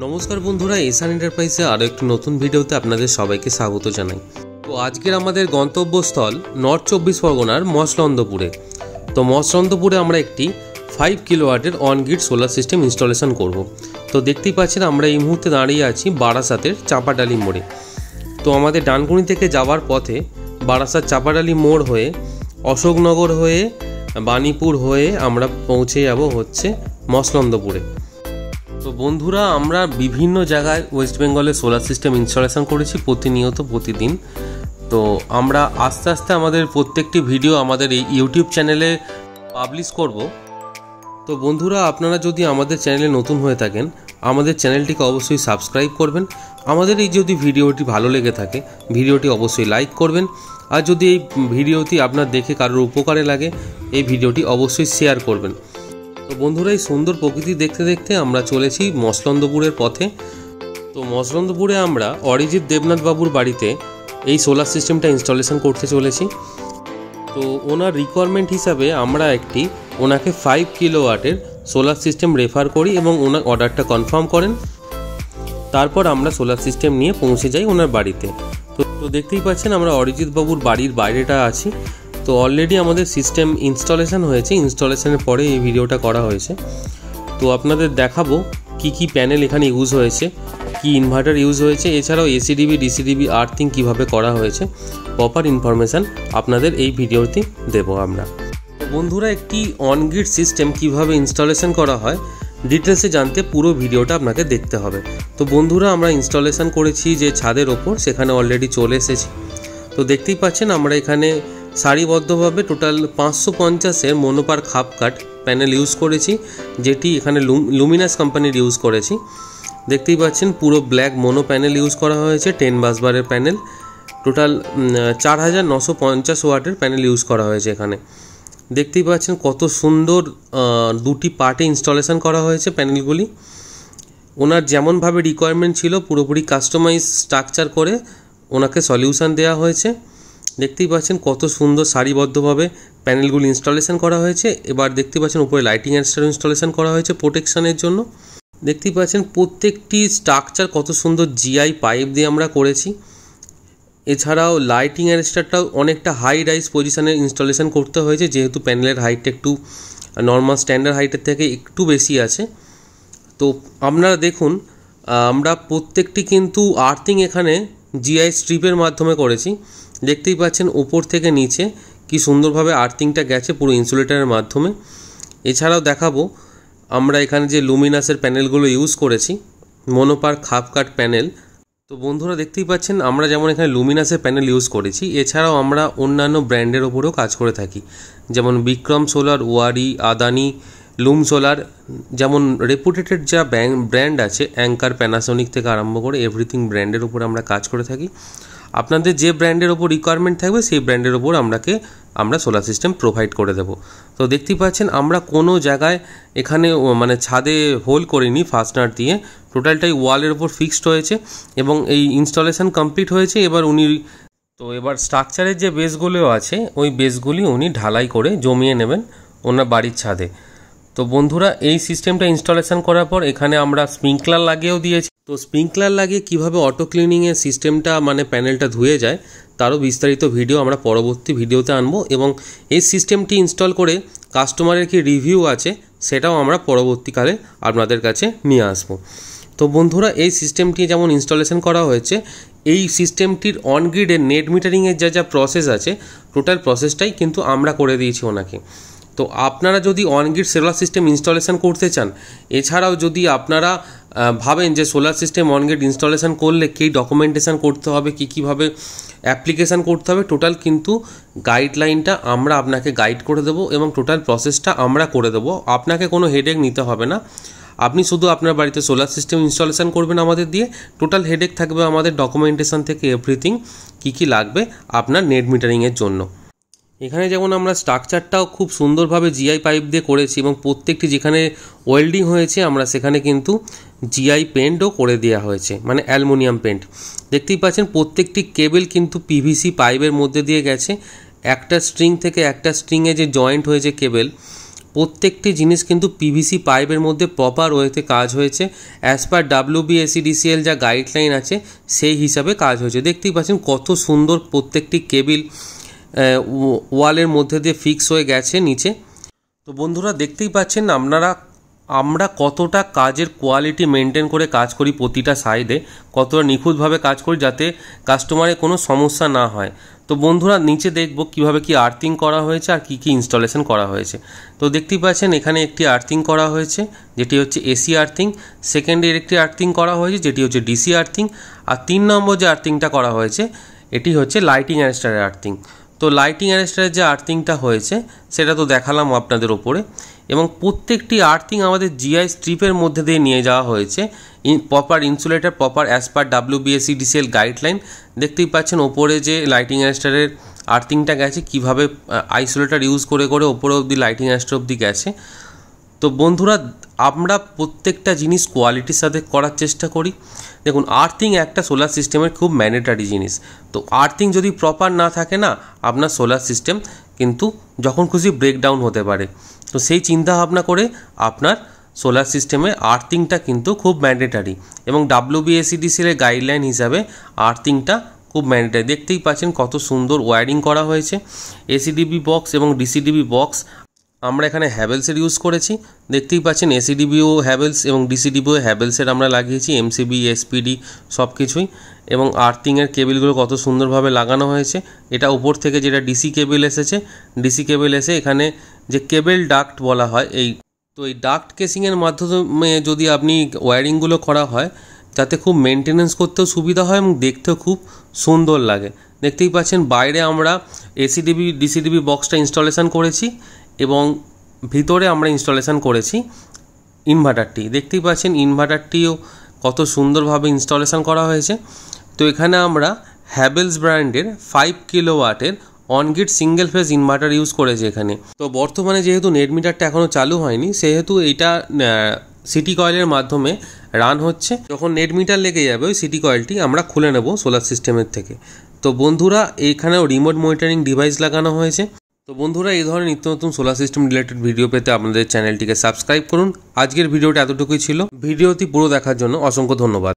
নমস্কার বন্ধুরা, এসান এন্টারপ্রাইজে আরও একটি নতুন ভিডিওতে আপনাদের সবাইকে স্বাগত জানাই। তো আজকের আমাদের গন্তব্যস্থল নর্থ 24 পরগনার মসলন্দপুরে। তো মসলন্দপুরে আমরা একটি 5 কিলোওয়াটের on grid solar system installation করব। তো দেখতেই পাচ্ছেন আমরা এই মুহূর্তে দাঁড়িয়ে আছি বারাসাতের চাপাডালি মোড়ে। তো আমাদের ডানকুনি থেকে যাওয়ার পথে বারাসাত চাপাডালি মোড় হয়ে অশোকনগর হয়ে বাণীপুর হয়ে আমরা পৌঁছে যাব হচ্ছে মসলন্দপুরে। তো বন্ধুরা, আমরা বিভিন্ন জায়গায় ওয়েস্ট বেঙ্গলে সোলার সিস্টেম ইনস্টলেশন করেছি প্রতিনিয়ত প্রতিদিন। তো আমরা আস্তে আস্তে আমাদের প্রত্যেকটি ভিডিও আমাদের এই ইউটিউব চ্যানেলে পাবলিশ করব। তো বন্ধুরা, আপনারা যদি আমাদের চ্যানেলে নতুন হয়ে থাকেন আমাদের চ্যানেলটিকে অবশ্যই সাবস্ক্রাইব করবেন। আমাদের এই যদি ভিডিওটি ভালো লেগে থাকে ভিডিওটি অবশ্যই লাইক করবেন। আর যদি এই ভিডিওটি আপনার দেখে কারোর উপকারে লাগে এই ভিডিওটি অবশ্যই শেয়ার করবেন। তো বন্ধুরা, এই সুন্দর প্রকৃতি দেখতে দেখতে আমরা চলেছি মসলন্দপুরের পথে। তো মসলন্দপুরে আমরা অরিজিৎ দেবনাথ বাবুর বাড়িতে এই সোলার সিস্টেমটা ইনস্টলেশন করতে চলেছি। তো ওনার রিকোয়ারমেন্ট হিসাবে আমরা ওনাকে 5 কিলোওয়াটের সোলার সিস্টেম রেফার করি এবং ওনার অর্ডারটা কনফার্ম করেন। তারপর আমরা সোলার সিস্টেম নিয়ে পৌঁছে যাই ওনার বাড়িতে। তো দেখতেই পাচ্ছেন আমরা অরিজিৎ বাবুর বাড়ির বাইরেটা আছি। তো অলরেডি আমাদের সিস্টেম ইনস্টলেশন হয়েছে, ইনস্টলেশনের পরে এই ভিডিওটা করা হয়েছে। তো আপনাদের দেখাবো কি কি প্যানেল এখানে ইউজ হয়েছে, কি ইনভার্টার ইউজ হয়েছে, এছাড়াও এসিডিবি ডিসিডিবি আর্থিং কিভাবে করা হয়েছে, প্রপার ইনফরমেশান আপনাদের এই ভিডিওতে দেব আমরা। তো বন্ধুরা, একটি অন গ্রিড সিস্টেম কিভাবে ইনস্টলেশন করা হয় ডিটেলসে জানতে পুরো ভিডিওটা আপনাকে দেখতে হবে। তো বন্ধুরা, আমরা ইনস্টলেশন করেছি যে ছাদের ওপর, সেখানে অলরেডি চলে এসেছি। তো দেখতেই পাচ্ছেন আমরা এখানে সারিবদ্ধভাবে টোটাল 550-এর মনোপার খাপ কাট প্যানেল ইউজ করেছি, যেটি এখানে লুমিনাস কোম্পানির ইউজ করেছি। দেখতেই পাচ্ছেন পুরো ব্ল্যাক মোনো প্যানেল ইউজ করা হয়েছে, 10 বাসবারের প্যানেল, টোটাল 4950 ওয়াটের প্যানেল ইউজ করা হয়েছে এখানে। দেখতেই পাচ্ছেন কত সুন্দর দুটি পার্টে ইনস্টলেশন করা হয়েছে প্যানেলগুলি। ওনার যেমনভাবে রিকোয়ারমেন্ট ছিল পুরোপুরি কাস্টমাইজ স্ট্রাকচার করে ওনাকে সলিউশন দেওয়া হয়েছে। দেখতেই পাচ্ছেন কত সুন্দর সারিবদ্ধভাবে প্যানেলগুলি ইনস্টলেশন করা হয়েছে। এবার দেখতে পাচ্ছেন উপরে লাইটিং অ্যাডস্টার ইনস্টলেশন করা হয়েছে প্রোটেকশনের জন্য। দেখতেই পাচ্ছেন প্রত্যেকটি স্ট্রাকচার কত সুন্দর জিআই পাইপ দিয়ে আমরা করেছি। এছাড়াও লাইটিং অ্যাডস্টারটাও অনেকটা হাই রাইজ পজিশনে ইনস্টলেশন করতে হয়েছে, যেহেতু প্যানেলের হাইটটা একটু নর্মাল স্ট্যান্ডার্ড হাইটের থেকে একটু বেশি আছে। তো আপনারা দেখুন আমরা প্রত্যেকটি কিন্তু আর্থিং এখানে জিআই স্ট্রিপের মাধ্যমে করেছি। দেখতেই পাচ্ছেন উপর থেকে নিচে কি সুন্দরভাবে আর্থিংটা গেছে পুরো ইনসুলেটরের মাধ্যমে। এছাড়াও দেখাবো আমরা এখানে যে লুমিনাসের প্যানেলগুলো ইউজ করেছি, মনোপার খাপ কাট প্যানেল। তো বন্ধুরা, দেখতেই পাচ্ছেন আমরা যেমন এখানে লুমিনাসের প্যানেল ইউজ করেছি, এছাড়াও আমরা অন্যান্য ব্র্যান্ডের ওপরেও কাজ করে থাকি, যেমন বিক্রম সোলার, ওয়ারি, আদানি, লুম সোলার, যেমন রেপুটেটেড যা ব্র্যান্ড আছে অ্যাঙ্কার, প্যানাসোনিক থেকে আরম্ভ করে এভরিথিং ব্র্যান্ডের ওপর আমরা কাজ করে থাকি। আপনাদের যে ব্র্যান্ডের ওপর রিকোয়ারমেন্ট থাকবে সেই ব্র্যান্ডের ওপর আমরা সোলার সিস্টেম প্রোভাইড করে দেব। তো দেখতেই পাচ্ছেন আমরা কোনো জায়গায় এখানে মানে ছাদে হোল করিনি ফাস্টনার দিয়ে, টোটালটাই ওয়ালের ওপর ফিক্সড হয়েছে এবং এই ইনস্টলেশন কমপ্লিট হয়েছে। এবার স্ট্রাকচারের যে বেসগুলো আছে ওই বেসগুলি উনি ঢালাই করে জমিয়ে নেবেন ওনার বাড়ির ছাদে। তো বন্ধুরা, এই সিস্টেমটা ইনস্টলেশন করার পর এখানে আমরা স্প্রিংকলার লাগিয়েও দিয়েছি। তো স্প্রিংকলার লাগিয়ে কিভাবে অটো ক্লিনিংয়ের সিস্টেমটা মানে প্যানেলটা ধুয়ে যায় তারও বিস্তারিত ভিডিও আমরা পরবর্তী ভিডিওতে আনবো, এবং এই সিস্টেমটি ইনস্টল করে কাস্টমারের কি রিভিউ আছে সেটাও আমরা পরবর্তীকালে আপনাদের কাছে নিয়ে আসবো। তো বন্ধুরা, এই সিস্টেমটি যেমন ইনস্টলেশন করা হয়েছে, এই সিস্টেমটির অন গ্রিডের নেট মিটারিংয়ের যা প্রসেস আছে টোটাল প্রসেসটাই কিন্তু আমরা করে দিয়েছি ওনাকে। তো আপনারা যদি on grid solar system installation করতে চান, এছাড়াও যদি আপনারা ভাবেন যে solar system on grid installation করলে কী ডকুমেন্টেশন করতে হবে, কীভাবে অ্যাপ্লিকেশান করতে হবে, টোটাল কিন্তু গাইডলাইনটা আমরা আপনাকে গাইড করে দেবো এবং টোটাল প্রসেসটা আমরা করে দেবো। আপনাকে কোনো হেডেক নিতে হবে না, আপনি শুধু আপনার বাড়িতে সোলার সিস্টেম ইনস্টলেশন করবেন আমাদের দিয়ে। টোটাল হেডেক থাকবে আমাদের ডকুমেন্টেশন থেকে এভরিথিং কী লাগবে আপনার নেট মিটারিংয়ের জন্য। এখানে যেমন আমরা স্ট্রাকচারটাও খুব সুন্দরভাবে জিআই পাইপ দিয়ে করেছি এবং প্রত্যেকটি যেখানে ওয়েল্ডিং হয়েছে আমরা সেখানে কিন্তু জিআই পেন্টও করে দেওয়া হয়েছে, মানে অ্যালুমিনিয়াম পেন্ট। দেখতেই পাচ্ছেন প্রত্যেকটি কেবল কিন্তু পিভিসি পাইপের মধ্যে দিয়ে গেছে। একটা স্ট্রিং থেকে একটা স্ট্রিংয়ে যে জয়েন্ট হয়েছে কেবল প্রত্যেকটি জিনিস কিন্তু পিভিসি পাইপের মধ্যে প্রপার ওয়েতে কাজ হয়েছে, অ্যাজ পার WBSEDCL যা গাইডলাইন আছে সেই হিসাবে কাজ হয়েছে। দেখতেই পাচ্ছেন কত সুন্দর প্রত্যেকটি কেবিল ওয়ালের মধ্যে দিয়ে ফিক্স হয়ে গেছে নিচে। তো বন্ধুরা দেখতেই পাচ্ছেন আমরা কতটা কাজের কোয়ালিটি মেনটেন করে কাজ করি, প্রতিটা সাইডে কতটা নিখুঁতভাবে কাজ করি যাতে কাস্টমারের কোনো সমস্যা না হয়। তো বন্ধুরা নিচে দেখব কিভাবে কি আর্থিং করা হয়েছে আর কি ইনস্টলেশন করা হয়েছে। তো দেখতেই পাচ্ছেন এখানে একটি আর্থিং করা হয়েছে যেটি হচ্ছে এসি আর্থিং, সেকেন্ডের একটি আর্থিং করা হয়েছে যেটি হচ্ছে ডিসি আর্থিং, আর 3 নম্বর যে আর্থিংটা করা হয়েছে এটি হচ্ছে লাইটিং অ্যারেস্টারের আর্থিং। তো লাইটিং অ্যারেস্টারের যে আর্থিংটা হয়েছে সেটা তো দেখালাম আপনাদের ওপরে, এবং প্রত্যেকটি আর্থিং আমাদের জিআই স্ট্রিপের মধ্যে দিয়ে নিয়ে যাওয়া হয়েছে, proper insulator, proper as per WBSEDCL guideline. দেখতেই পাচ্ছেন ওপরে যে লাইটিং অ্যারেস্টারের আর্থিংটা গেছে কীভাবে আইসোলেটার ইউজ করে করে ওপরে অবধি লাইটিং অ্যারেস্টার অবধি গেছে। তো বন্ধুরা আমরা প্রত্যেকটা জিনিস কোয়ালিটির সাথে করার চেষ্টা করি। দেখুন আর্থিং একটা সোলার সিস্টেমের খুব ম্যান্ডেটারি জিনিস। তো আর্থিং যদি প্রপার না থাকে না, আপনার সোলার সিস্টেম কিন্তু যখন খুশি ব্রেকডাউন হতে পারে। তো সেই চিন্তা ভাবনা করে আপনার সোলার সিস্টেমে আর্থিংটা কিন্তু খুব ম্যান্ডেটারি, এবং WBSEDCL এর গাইডলাইন হিসাবে আর্থিংটা খুব ম্যান্ডেটারি। দেখতেই পাচ্ছেন কত সুন্দর ওয়্যারিং করা হয়েছে। এসিডিবি বক্স এবং ডিসিডিবি বক্স আমরা এখানে হ্যাভেলসের ইউজ করেছি। দেখতেই পাচ্ছেন এসিডিবিও হ্যাভেলস এবং ডিসিডিবিও হ্যাভেলসের আমরা লাগিয়েছি, এমসিবি এসপিডি সব কিছুই। এবং আর্থিংয়ের কেবিলগুলো কত সুন্দরভাবে লাগানো হয়েছে। এটা উপর থেকে যেটা ডিসি কেবিল এসেছে, ডিসি কেবিল এসে এখানে যে কেবল ডাক্ট বলা হয় এই ডাক্ট কেসিংয়ের মাধ্যমে যদি আপনি ওয়্যারিংগুলো করা হয় যাতে খুব মেনটেনেন্স করতেও সুবিধা হয় এবং দেখতেও খুব সুন্দর লাগে। দেখতেই পাচ্ছেন বাইরে আমরা এসিডিবি ডিসিডিবি বক্সটা ইনস্টলেশন করেছি এবং ভিতরে আমরা ইনস্টলেশন করেছি ইনভার্টারটি। দেখতেই পাচ্ছেন ইনভার্টারটিও কত সুন্দরভাবে ইনস্টলেশন করা হয়েছে। তো এখানে আমরা হ্যাভেলস ব্র্যান্ডের 5 কিলোওয়াটের on grid single phase inverter use করেছে এখানে। তো বর্তমানে যেহেতু নেট মিটারটা এখনও চালু হয়নি সেহেতু এইটা সিটি কয়েলের মাধ্যমে রান হচ্ছে। যখন নেট মিটার লেগে যাবে ওই সিটি কয়েলটি আমরা খুলে নেব সোলার সিস্টেমের থেকে। তো বন্ধুরা এইখানেও রিমোট মনিটরিং ডিভাইস লাগানো হয়েছে। তো বন্ধুরা এই ধরনের নিত্য নতুন সোলার সিস্টেম রিলেটেড ভিডিও পেতে আপনাদের চ্যানেলটিকে সাবস্ক্রাইব করুন। আজকের ভিডিওটা এতটুকুই ছিল। ভিডিওটি পুরো দেখার জন্য অসংখ্য ধন্যবাদ।